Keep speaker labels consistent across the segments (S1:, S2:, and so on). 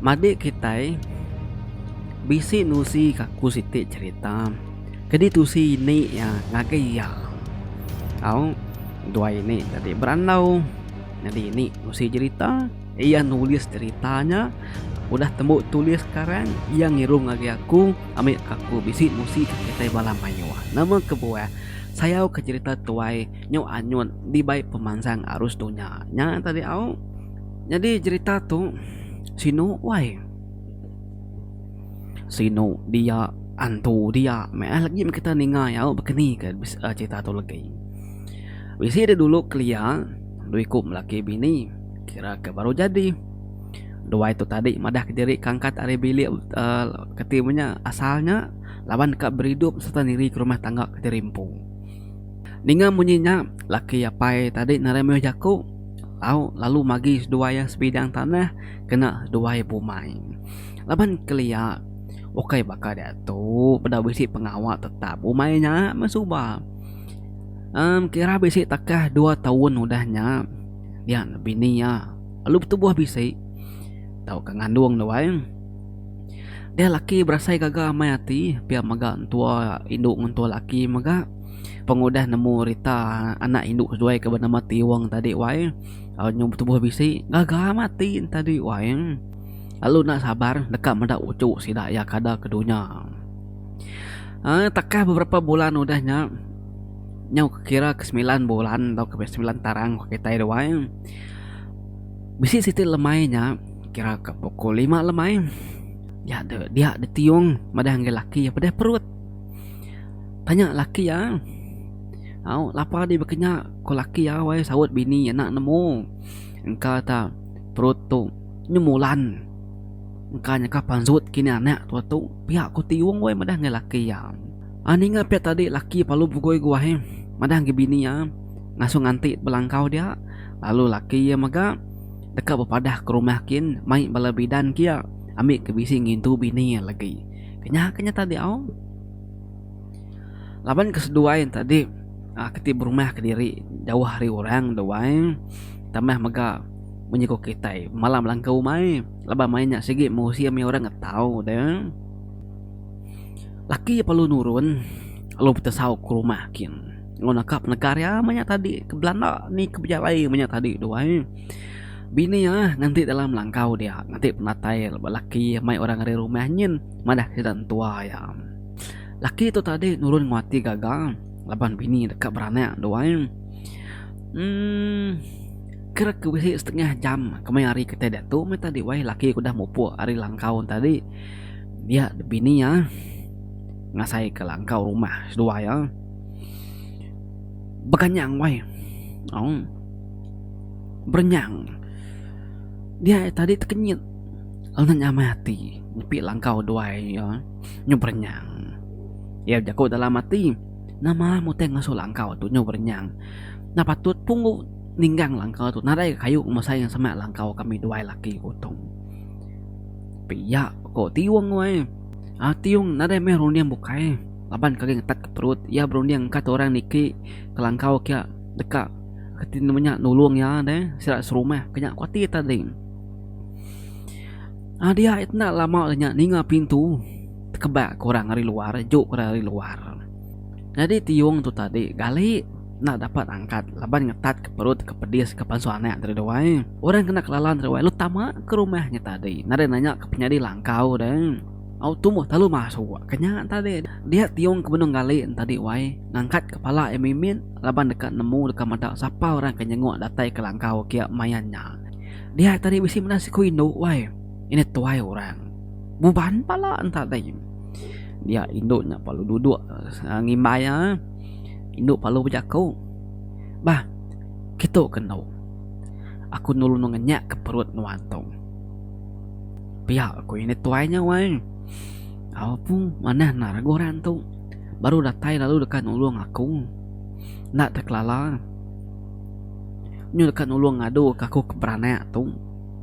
S1: Madik kita bisi nusi kaku siti cerita. Kedi tusi ini ya ngagai ya. Au dua ini tadi beranau. Jadi ini nusi cerita. Ia nulis ceritanya. Udah temu tulis sekarang. Ia ngirum ngagai aku. Ambil kaku bisi nusi kita balam mayua. Nama kebuah. Saya ke cerita tuai nyu anyun di baik pemansang arus dunia. Nya tadi au. Jadi cerita tuh sino wai. Sino dia antu dia meh lagi kita ningai au begini kan cerita tu lagi. Bisi dia dulu kelia duikum laki bini kira ke baru jadi. Dua itu tadi madah kediri kangkat are bilik ketimanya asalnya lawan ke berhidup serta diri ke rumah tangga kedirimpung. Ninga munyinya laki apa tadi naremeh jaku lalu magi dua yang sebidang tanah kena dua bumai. Laban kelia oke bakal dia tu pada bisi pengawal tetap umainya masubah. Kira bisi takah 2 tahun udahnya dia bini ya. Lalu bertubuh bisi tahu kangandung doang. Dia laki berasai gagal mayati pia maga tua induk tua laki maga pengudah nemu rita anak induk sesuai ke bernama Tiwang tadi wae. Nyum bertubuh bisi gagal mati tadi wae. Lalu nak sabar dekat mendak ucuk sidak ya kada ke dunia. Takah beberapa bulan udahnya nyau kira ke 9 bulan atau ke 9 tarang kita doang. Bisi siti lemainya kira ke pukul 5 lemai. Ya dia ada tiung madah laki ya pada perut. Tanya laki ya. Lapa di bekenya ko laki ya wae sawut bini anak nemu. Engka ta perut tu nyemulan. Engkanya kapan zut kini anak tua tu pihak ku tiung wae madah laki ya. Ani ngapet tadi laki palu bugoi gua he. Madah bini ya. Ngasuh nganti belangkau dia. Lalu laki ya maga dekat berpadah ke rumah kin mai bala bidan kia ambil ke bisi ngintu bini lagi. Kenya tadi au. Laban keseduain tadi ketib rumah ke diri jauh hari orang doang. Tambah maga menyikuk kita malam langkau mai laba mainnya segi musim orang tahu deh. Laki perlu nurun lalu betasau ke rumah kin ngonakap negara banyak tadi ke Belanda ni ke Bejalai banyak tadi doang. Bini ya nanti dalam langkau dia nanti penatai laki mai orang dari rumahnya madah sedang tua ya. Laki itu tadi nurun nguati gagal laban bini dekat beranak doang. Kira ke bisi setengah jam kemarin hari kita datu mai tadi wai laki udah mupu hari langkau tadi dia bini ya ngasai ke langkau rumah dua ya. Bekanyang wai. Bernyang. Dia tadi terkenyit. Lalu nanya mati. Nyepi langkau dua ya. Nyobernyang. Ya jago dalam mati. Nama muteng ngasuh langkau tu nyobernyang. Nah patut punggu ninggang langkau tu. Narai kayu masai yang sama langkau kami dua laki kutung. Piya kok tiwang wai. Tiung narai meh rundiang bukai. Laban kageng ngetat ke perut. Ya berundiang kat orang niki ke langkau kia dekat ketin namanya nulung ya deh sirat serumah kenyak kuati tadi. Dia itna lama nya ninga pintu kebak kurang dari luar juk dari luar. Jadi tiung tu tadi gali nak dapat angkat laban ngetat ke perut ke pedis ke pansuana dari doai. Orang kena kelalan dari lu tama ke rumahnya tadi. Nade nanya ke penyadi langkau deh. Tumuh talu masuk kenya tadi dia tiung ke benung gali tadi wai ngangkat kepala mimin laban dekat nemu dekat mata siapa orang kenyengok datai ke langkau kia mayannya. Dia tadi bisi menasi kuindo wai ini tuai orang buban pala tadi dia induknya palu duduk ngimaya induk palu bejakau bah gitu kenau aku nulung ngenyak ke perut nuantong pihak aku ini tuainya wai. Pun mana naragoran tu baru datai lalu dekat nulung aku nak terkelala nyu dekat nulung ngadu aku keberanak tu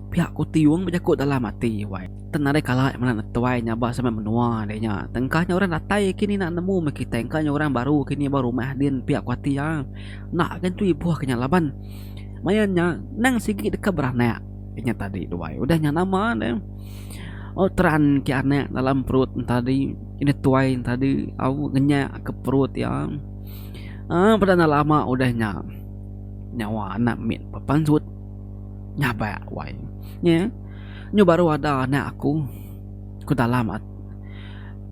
S1: pihak ku tiung berjakut dalam mati wai tenare kala mana tuai nyaba sampai menua denya tengkahnya orang datai kini nak nemu kita tengkahnya orang baru kini baru rumah din pihak ku ya nak kan tu ibu kenya laban mayannya nang sigi dekat beranak kenya tadi doai udahnya nama deh Oh teran ki anak dalam perut tadi. Ini tuai tadi. Aku ngenyak ke perut ya. Pada lama udahnya nyawa anak mit papansut nyaba wai. Ya. Nyo baru ada anak aku. Ku dalam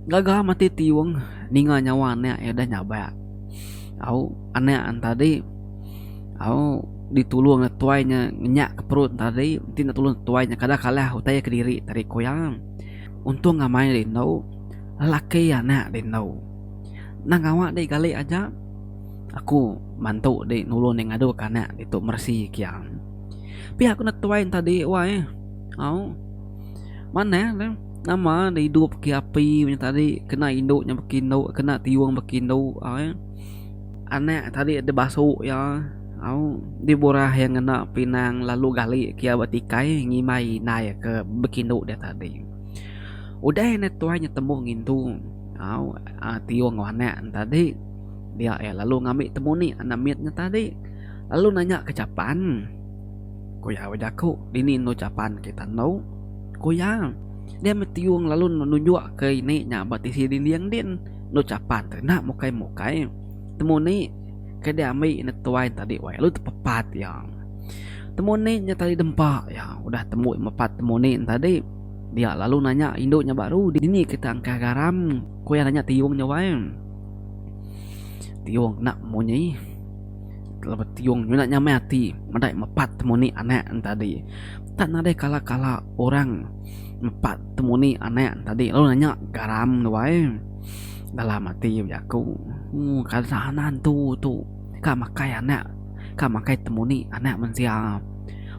S1: gagal mati tiwang ninga nyawa anak ya udah nyaba. Aku anak tadi. Aku ditulung tuainya ngenyak ke perut tadi tidak tulung tuainya kada kalah utai ke diri tadi koyang untung ngamai dino laki anak dino nang awak deh kali aja aku mantu deh nulung yang ngadu kana itu mersi kian pi aku nak tuain tadi wae au mana nama di hidup ki api punya tadi kena induknya bekindo kena tiwang bekindo anak tadi ada basuk ya au di borah yang kena pinang lalu gali kia batikai ngimai naik ke bekindo dia tadi udah net tuanya temu ngintu au tiong wana tadi dia lalu ngambil temu nih anak mitnya tadi lalu nanya kecapan koya wajaku dini no capan kita no koya dia metiung lalu menunjuk ke ini nya batisi dinding din no capan nak mukai temu nih ke dia ambil ini tuai tadi wae lu tepat ya temu nih nya tadi dempak ya udah temu mepat temu nih tadi dia lalu nanya induknya baru di sini kita angka garam ku yang nanya tiungnya wae tiung nak monyi kalau tiung nak nyamati madai mepat temu nih anak tadi tak nade kala orang mepat temu nih anak tadi lalu nanya garam wae dalam hati aku kasanan tu kamakai anak kamakai temu ni anak mensiap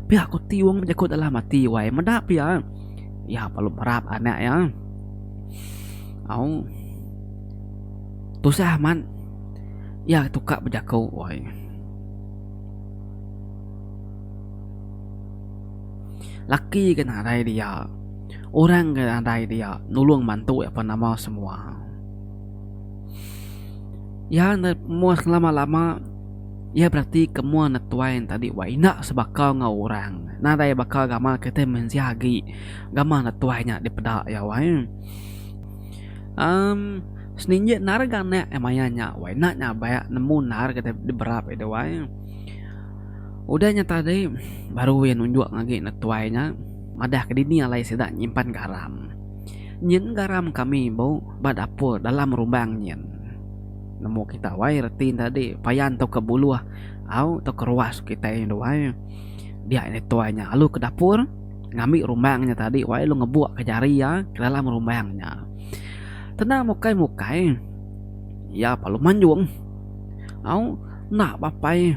S1: pi aku tiwang menjakut dalam hati wae medap ya ya perlu merap anak ya au tusah man ya tukak berjakau wae laki kan ada dia orang kan ada dia nulung mantu apa nama semua ya semua lama-lama ya berarti kemua natuain tadi wai nak sebakal ngau orang nadai bakal gama kita mensiagi gama natuainya di pedak ya wai seninjek nar gana emayanya wai nak nyabaya nemu nar kita di berap itu wai udahnya tadi baru yang nunjuk lagi natuainya madah ke dini alai sedak nyimpan garam nyen garam kami bau badapur dalam rumbang nyen nemu kita wae retin tadi payan tau ke buluh au tau ke ruas kita ini wae dia ini tuanya lalu ke dapur ngambil rumbangnya tadi wae lu ngebuak ke jari ya ke dalam rumbangnya tenang mukai ya palu manjung au nak bapai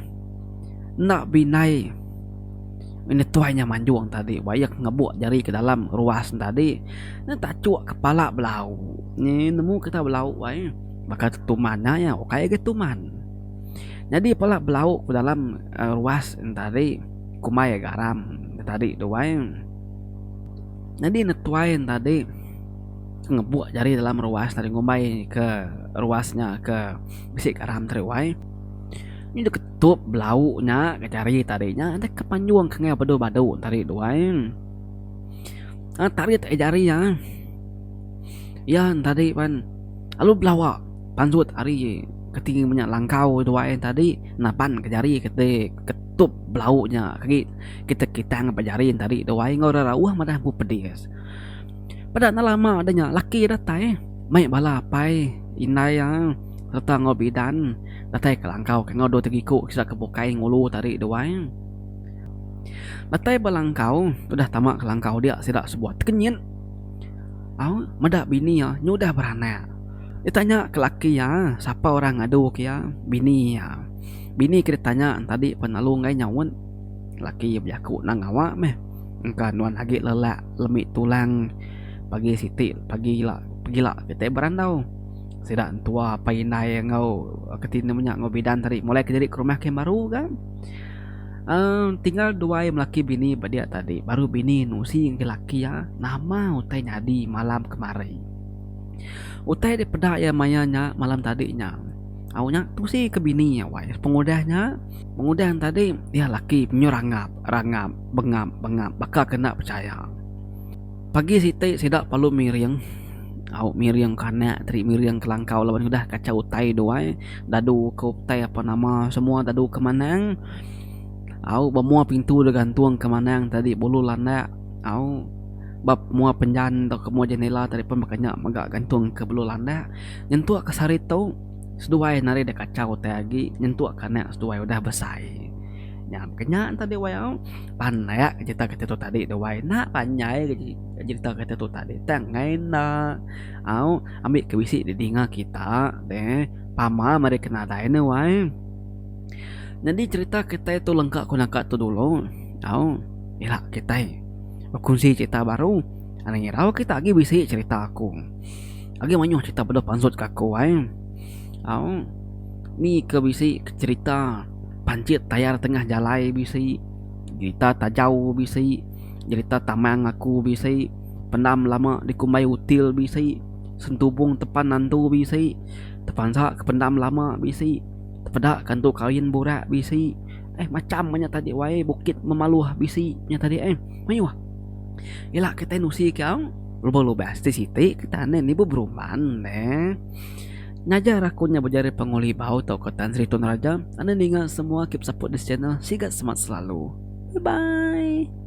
S1: nak binai ini tuanya manjung tadi wae ngebuak jari ke dalam ruas tadi ini tak cuak kepala belau ni nemu kita belau wae bakal tumannya ya oke gitu tuman jadi pola belau ke dalam ruas tadi kumai garam tadi doain jadi netuain tadi ngebuat jari dalam ruas tadi ngumai ke ruasnya ke bisik garam terwai ini ketup belaunya ke jari tadinya ada kepanjuang ke ngea badu tadi doain tarik jari ya tadi pan lalu belawak pansut hari ketinggi banyak langkau doain tadi napan ke jari kita ketup belaunya kaki kita ngepajariin tadi doain ngora rawah madah bu pedis pada lama adanya laki datai mai balapai inai yang serta ngobidan datai ke langkau ke ngodo tegiku kisa kebukai ngulu tadi doain datai balangkau udah tamak ke langkau dia sidak sebuah kenyin madah bini ya nyudah beranak ditanya ke laki ya siapa orang ngadu ya bini kita tanya tadi penalung ngai nyawan laki berjaku nang awak meh engka nuan lagi lelak lemik tulang pagi siti pagi lah kita berandau sidak tua painai ngau ketin banyak ngobidan tadi mulai ke rumah ke baru kan tinggal dua yang laki bini dia tadi baru bini nusi yang laki ya nama utai nyadi malam kemarin utai di pedak ya mayanya malam tadinya awalnya tuh sih ke bini ya wai pengudahan tadi dia laki penyu rangap bengap bakal kena percaya Pagi siti sidak palu miriang. Au miriang kana tri miriang kelangkau lawan udah kacau utai doai. Dadu ke utai apa nama semua dadu kemanang. Au bemua pintu dah gantung kemanang tadi bulu landa. Au bab mua penjan atau ke mua jendela tadi pun makanya magak gantung ke bulu landa. Nyentuh ke sari tau seduai nari dah kacau utai lagi. Nyentuh kana seduai udah besai. Nyam kenyang tadi wayang panai ya cerita kita tu tadi tu wayang nak panjai cerita kita tu tadi tangai na au ambil ke bisi di dinga kita deh pama mari kena dah ini wayang jadi cerita kita itu lengkap kunangkat tu dulu au ilah kita kunci cerita baru aneh raw kita lagi bisi cerita aku lagi manyuh cerita pada pansut kaku wayang au ni ke bisi cerita pancit tayar tengah jalai bisi cerita tajau bisi cerita tamang aku bisi pendam lama dikumbai util bisi sentubung tepan nantu bisi tepan sak kependam lama bisi tepedak kantu kawin burak bisi macam banyak tadi wae bukit memaluh bisi nya tadi mayuh ilah kita nusi kau loba-loba siti kita nih beruman ngajar akunnya berjari penguli bau tau kotan Sri Tun Raja. Anda ingat semua keep support this channel. Sigat semangat selalu. Bye bye.